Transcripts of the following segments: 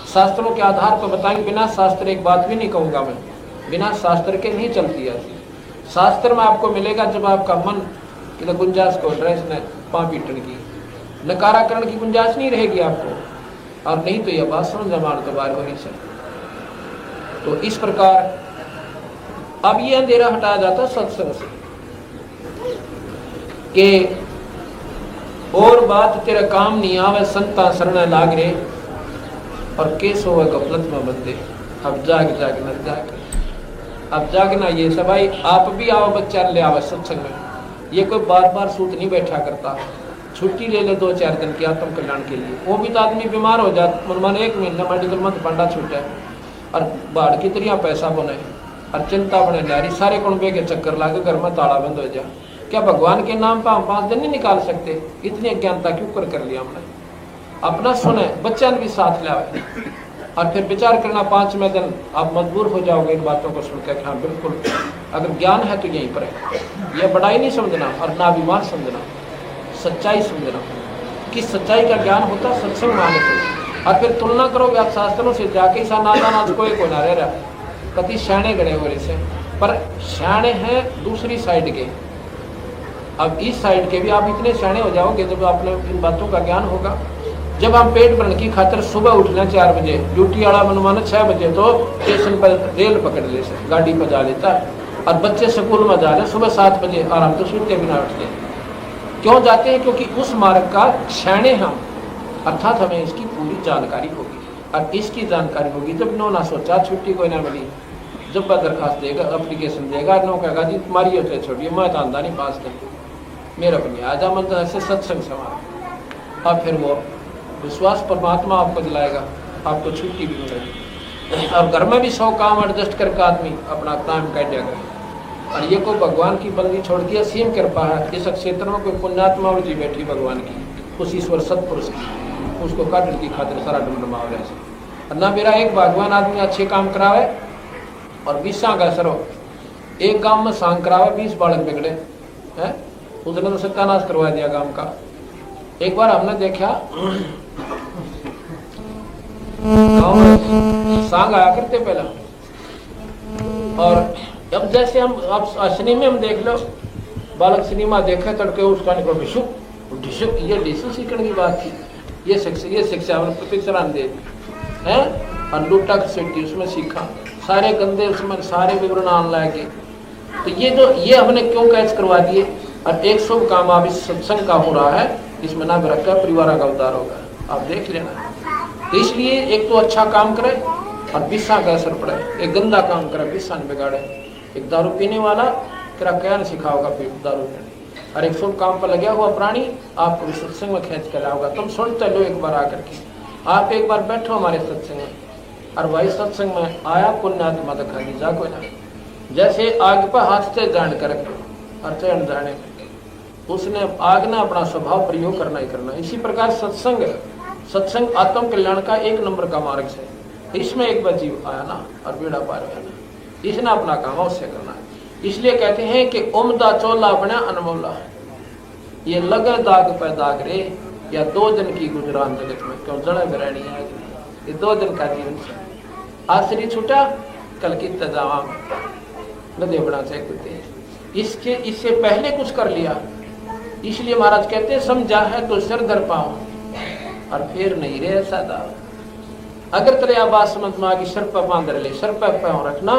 शास्त्रों के आधार पर बताएंगे। बिना शास्त्र एक बात भी नहीं कहूँगा मैं, बिना शास्त्र के नहीं चलती ऐसी। शास्त्र में आपको मिलेगा जब आपका मन कि गुंजाइश को ड्रेस ने पाँ पीटन की, नकाराकरण की गुंजाइश नहीं रहेगी आपको, और नहीं तो यह बात समझ जमान तो बाहर हो नहीं सकती। तो इस प्रकार अब ये अंधेरा हटाया जाता सत्संग से कि और बात तेरा काम नहीं आवे, संता शरण लाग रे और केस हो गफलत में बंदे। अब जाग जाग न जाग, अब जागना ये सब। भाई आप भी आओ, बच्चा ले आओ सत्संग में। ये कोई बार बार सूत नहीं बैठा करता, छुट्टी ले ले 2-4 दिन की आत्म कल्याण के लिए। वो भी तो आदमी बीमार हो जाता, मन 1 महीना मेडिकल मत पंडा छूटे और बाढ़ की तरह पैसा बने और चिंता बने नारी, सारे कुंबे के चक्कर लागे, घर में ताला बंद हो जाए। क्या भगवान के नाम पर हम 5 दिन नहीं निकाल सकते? इतनी अज्ञानता क्यों कर लिया हमने? अपना सुने, बच्चा ने भी साथ लावे और फिर विचार करना 5वें दिन आप मजबूर हो जाओगे इन बातों को सुनकर। हाँ बिल्कुल, अगर ज्ञान है तो यहीं पर है। यह बड़ाई नहीं समझना और ना अभिमान समझना, सच्चाई समझना कि सच्चाई का ज्ञान होता सत्संग में आने से। और फिर तुलना करोगे आप शास्त्रों से, जाके सा नादान कोई ना रह रहा, कति शैणे गणे हो रहे से, पर शैणे हैं दूसरी साइड के। अब इस साइड के भी आप इतने शैणे हो जाओगे जब आपने इन बातों का ज्ञान होगा। जब हम पेट भरने की खातिर सुबह उठना 4 बजे, ड्यूटी वाला मनमाना 6 बजे तो स्टेशन पर रेल पकड़ ले से गाड़ी पर जा लेता, और बच्चे स्कूल में जा रहे सुबह 7 बजे, और हम तो सुनते बिना उठते। क्यों जाते हैं? क्योंकि उस मार्ग का क्षणे हम, अर्थात हमें इसकी पूरी जानकारी होगी। और इसकी जानकारी होगी जब नो ना सोचा, छुट्टी कोई ना मिली, जब वह दरखास्त देगा, अप्लीकेशन देगा, नो कहेगा जी तुम्हारी होते छोड़िए, मैं तो आंदा नहीं 5 दिन, मेरा अपनी आजा मन ऐसे सत्संग समाज। और फिर वो विश्वास परमात्मा आपको दिलाएगा, आपको छुट्टी भी मिलेगी। और घर में भी 100 काम एडजस्ट करके आदमी अपना टाइम काट जाएगा। और ये कोई भगवान की बंदी छोड़ दिया, असीम कृपा है। इस क्षेत्र में कोई पुण्यात्मा जी बैठी भगवान की, उस ईश्वर सतपुरुष की, उसको काटने की खातिर सारा डुमडुमा हो रहा है। ना मेरा एक भगवान आदमी अच्छे काम करावे और 20 का असर हो। एक गांव में सांग करावे, 20 बालक बिगड़े हैं, उसने तो सत्यानाश करवा दिया गांव का। एक बार हमने देखा गाँव में सांग आया करते पहला, और अब जैसे हम अब सिनेमा में देख लो, बालक सिनेमा देखे तड़के उसका निकल ढिशुक, ये डिशु सीखने की बात थी। ये शिक्षा पिक्चर दे हैं, और लुट्टा खसेटी उसमें सीखा, सारे गंदे उसमें सारे विवरण आन लागे। तो ये हमने क्यों कैच करवा दिए? और एक शुभ काम अब इस सत्संग का हो रहा है, इसमें ना रखा परिवार का उद्धार होगा, आप देख लेना। तो इसलिए एक तो अच्छा काम करे और 20 का असर पड़े, एक गंदा काम करे 20 न बिगाड़े। एक दारू पीने वाला तेरा क्या न सिखाओगा फिर दारू पीने, और एक शुभ काम पर लगा हुआ प्राणी आपको भी सत्संग में खींच कर लाओगा। तुम सुनते लो एक बार आकर के, आप एक बार बैठो हमारे सत्संग में, और वही सत्संग में आया पुण्यात्मा दिखा दी जा कोई ना, जैसे आग पर हाथ से जान कर और चढ़ जाने में उसने आग ना अपना स्वभाव प्रयोग करना ही करना। इसी प्रकार सत्संग आत्म कल्याण का 1 नंबर का मार्ग है। इसमें एक बार जीव आया ना और बेड़ा पार हुआ ना, इसने अपना काम अवश्य करना है। इसलिए कहते हैं कि उमदा चोला बना अनमोला, ये लगन दाग पे दाग रे, या 2 दिन की गुजरान जगत में, क्यों जड़े बिरानी है, ये 2 दिन का जीवन से आश्री छूटा, कल की तजावा नदे बना चाहिए। इससे पहले कुछ कर लिया, इसलिए महाराज कहते हैं समझा है तो सिर धर पाओ और फिर नहीं रे सादा। अगर तेरे आवाज समझ में आ गई, सर पर बांध ले, सर पर पाँव रखना,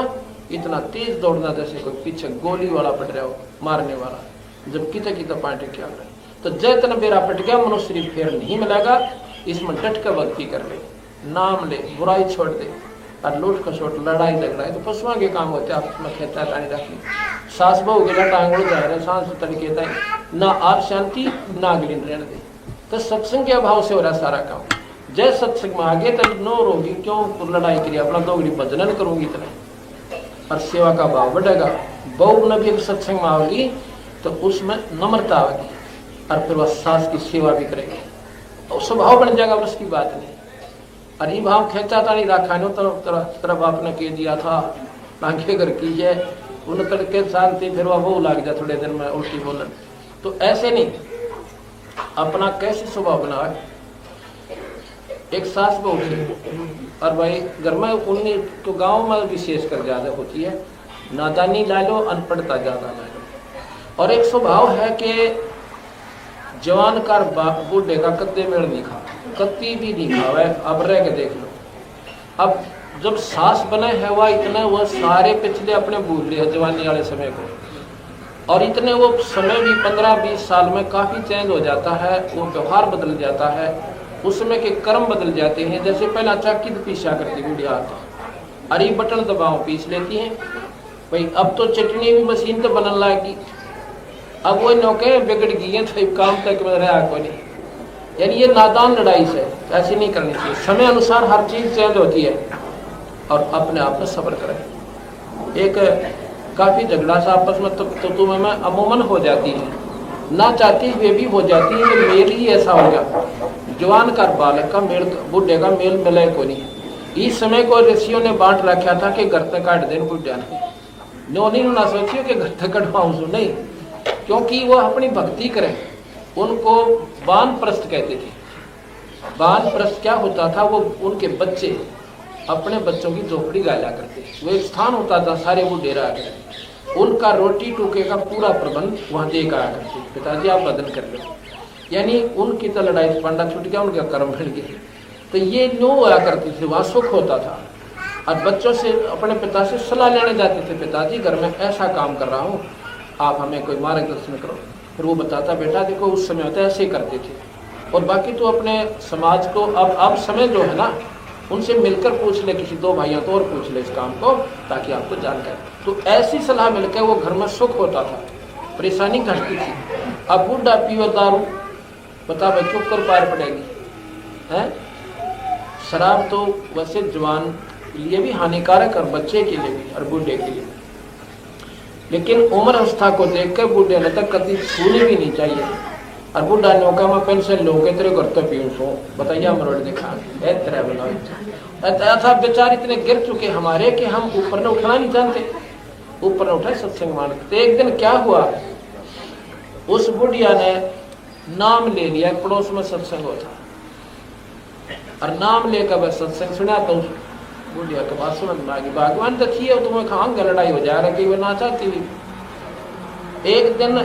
इतना तेज दौड़ना जैसे कोई पीछे गोली वाला पट रहा हो, मारने वाला, जब किता पाटे क्या रहे। तो जय तना बेरा पट गया, मनुष्य फिर नहीं मिलेगा। इसमें डट कर भक्ति कर ले, नाम ले, बुराई छोड़ दे, और लूट खसोट लड़ाई झगड़ाई तो पशुओं के काम होते हैं। आपस में खेता टाणी रखनी, सास बहू के टांगड़ जा रहे सांस तड़के तय, ना आप शांति ना अगली रहने दे। तो सत्संग के अभाव से हो रहा सारा काम। जय सत्संग में आगे तब नो रोगी, क्यों लड़ाई करिए, अपना 2 घड़ी भजन करूंगी इतना, और सेवा का भाव बढ़ेगा। बहू ने भी सत्संग में आओगी तो उसमें नम्रता आएगी, और फिर वह सास की सेवा भी करेगी, और स्वभाव बन जाएगा, उसकी बात नहीं। और ये भाव खेचा था नहीं रखा नो, तो तरफ आपने कह दिया था टांगे घर की है, उन तड़के शांति, फिर वह वो लग जाए थोड़े दिन में उल्टी बोलन। तो ऐसे नहीं, अपना कैसे स्वभाव बनाए। एक सास बहू थी, और भाई घर में उन्हीं तो गाँव में विशेषकर ज्यादा होती है, नादानी ला लो, अनपढ़ता ज्यादा ला लो। और एक स्वभाव है कि जवान का बूढ़े का कत्ते मेड़ नहीं खा, कत्ती भी नहीं खावे। अब रह के देख लो, अब जब सास बने है वह इतना वो सारे पिछले अपने भूल रहे जवानी वाले समय को, और इतने वो समय भी 15-20 साल में काफी चेंज हो जाता है, वो व्यवहार बदल जाता है, उस समय के कर्म बदल जाते हैं। जैसे पहला चाकी तो पीसा करती बुढ़िया, अरे बटन दबाओ पीस लेती हैं भाई। अब तो चटनी भी मशीन तो बनने लगी, अब वो नौके बिगड़ गई है तो काम तक रहा को नहीं। यानी ये नादान लड़ाई से ऐसी नहीं करनी चाहिए। समय अनुसार हर चीज चेंज होती है, और अपने आप में सब्र करें। एक काफी झगड़ा सा आपस में तो तुम्हें में अमूमन हो जाती है, ना चाहती हुए भी हो जाती है कि मेल ही ऐसा हो गया, जवान का बालक का मेल बुढ़े का मेल मिले को नहीं। इस समय को ऋषियों ने बांट रखा था कि घर तक काट देन बुढ़िया ने ना सोचियो कि घर तक कटवाऊं नहीं, क्योंकि वो अपनी भक्ति करें। उनको वानप्रस्थ कहते थे। वानप्रस्थ क्या होता था, वो उनके बच्चे अपने बच्चों की झोपड़ी गाया करते, वो एक स्थान होता था, सारे वो डेरा आ गए, उनका रोटी टूके का पूरा प्रबंध वहां देकर आया करते। पिताजी आप बदल कर लो, यानी उनकी तो लड़ाई पंडा छूट गया, उनके कर्म बढ़ गए। तो ये नो हुआ करती थी, वहां सुख होता था। और बच्चों से अपने पिता से सलाह लेने जाते थे, पिताजी घर में ऐसा काम कर रहा हूँ, आप हमें कोई मार्गदर्शन करो। फिर वो बताता, बेटा देखो उस समय होता ऐसे ही करते थे, और बाकी तो अपने समाज को अब समय जो है ना, उनसे मिलकर पूछ ले, किसी 2 भाइयों तो और पूछ ले इस काम को, ताकि आपको जानकारी। तो ऐसी सलाह मिलकर वो घर में सुख होता था, परेशानी घटती थी। अब बूढ़ा पियो दारू, बता भाई चुप कर पार पड़ेगी है। शराब तो वैसे जवान के लिए भी हानिकारक, और बच्चे के लिए भी, और बूढ़े के लिए। लेकिन उम्र अवस्था को देखकर बूढ़े ने तक कभी छूनी भी नहीं चाहिए। और बूढ़ा नौका में पेंशन लोगे तेरे घर तो पीऊँ सो बताइए मरोड़ दिखा तरह बनाओ था। बेचारे इतने गिर चुके हमारे कि हम ऊपर ने उठना नहीं जानते, ऊपर ने उठाए सत्संग मान। तो एक दिन क्या हुआ, उस बुढ़िया ने नाम ले लिया, पड़ोस में सत्संग होता, और नाम लेकर वह सत्संग सुना। तो उस बुढ़िया के पास समझ में आ गई, भगवान देखिए तुम्हें खांगा लड़ाई हो जाएगा कि वो ना चाहती हुई। एक दिन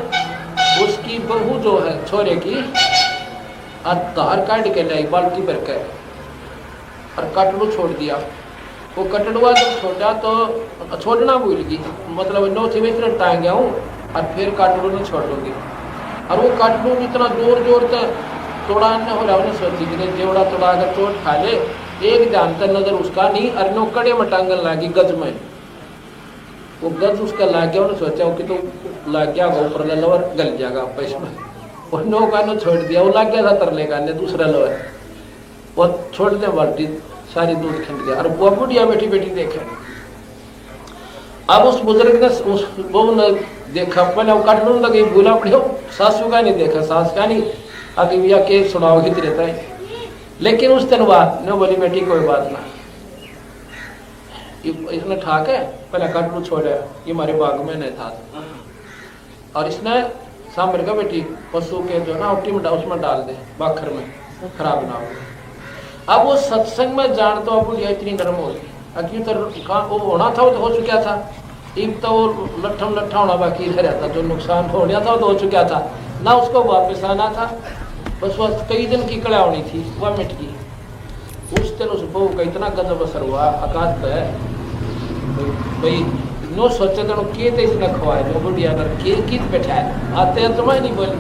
उसकी बहू जो है छोरे की धार काट के लाई बाल्टी भर कर, और कटड़ू छोड़ दिया। वो कटड़ुआ जब छोड़ा तो छोड़ना भूल गई, मतलब नौ थी इतना टांग गया हूँ, और फिर कटड़ू नहीं छोड़ दूंगी। और वो कटड़ू इतना जोर जोर से तोड़ा न हो रहा, उन्हें सोची कि जेवड़ा तोड़ा अगर चोट खा ले, एक जानता नजर उसका नहीं, और नो कड़े में टांगन लगी गज में। वो गज उसका लाग गया, उन्हें सोचा कि तो लाग गया ऊपर लोअर गल जाएगा पैसे में, और नो का नो छोड़ दिया। वो लाग गया था तरले का, दूसरा लोअर वो छोड़ दे, बाल्टी सारी दूध खिंड गया। और वो बुढ़िया बैठी बैठी देखे। अब उस बुजुर्ग ने उस बहू ने देखा, पहले वो काट लूँ लगे भूला पड़ी, सासू का नहीं देखा, सास का नहीं, आगे भैया के सुनाओ हित रहता है। लेकिन उस दिन बात ने बोली, बेटी कोई बात ना, इसने ठाक है पहले कटरू छोड़ा, ये हमारे बाग में नहीं था, और इसने सांबर का बेटी पशु के जो ना उट्टी में उसमें डाल दे, बाखर में खराब ना हो। अब वो सत्संग में जान तो अब इतनी नरम हो गई, तो वो होना था वो तो हो चुका था, अब तो वो लट्ठम लट्ठा होना बाकी रह रहा था, जो नुकसान हो गया था वो तो हो चुका था ना, उसको वापस आना था। बस वो कई दिन की कड़ा होनी थी, वह मिट गई। उस दिन उस बहू का इतना गजब असर हुआ, आकाश पे भाई नो सोचे तो के ते इसने खवाए, जो बुढ़िया कर के कित बैठाए आते हैं तुम्हें नहीं बोली,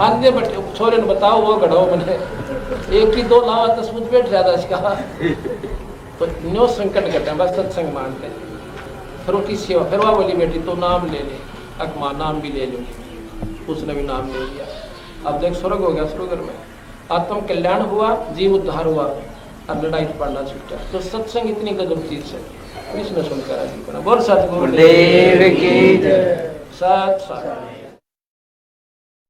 आंधे बैठे छोरे ने बताओ वो गढ़ो मैंने एक ही 2 लावा तस्वीर बैठ रहा था इसका। तो नो संकट घटे बस सत्संग मानते। फिर उनकी सेवा, फिर वह बोली बेटी तो नाम ले ले, अकमा नाम भी ले लो, उसने भी नाम ले लिया। अब देख स्वर्ग हो गया, स्वर्ग में आत्म कल्याण हुआ, जीव उद्धार हुआ, और लड़ाई पड़ना छूटा। तो सत्संग इतनी गजब चीज है, कृष्ण सुनकर बोल सतगुरुदेव की जय। सत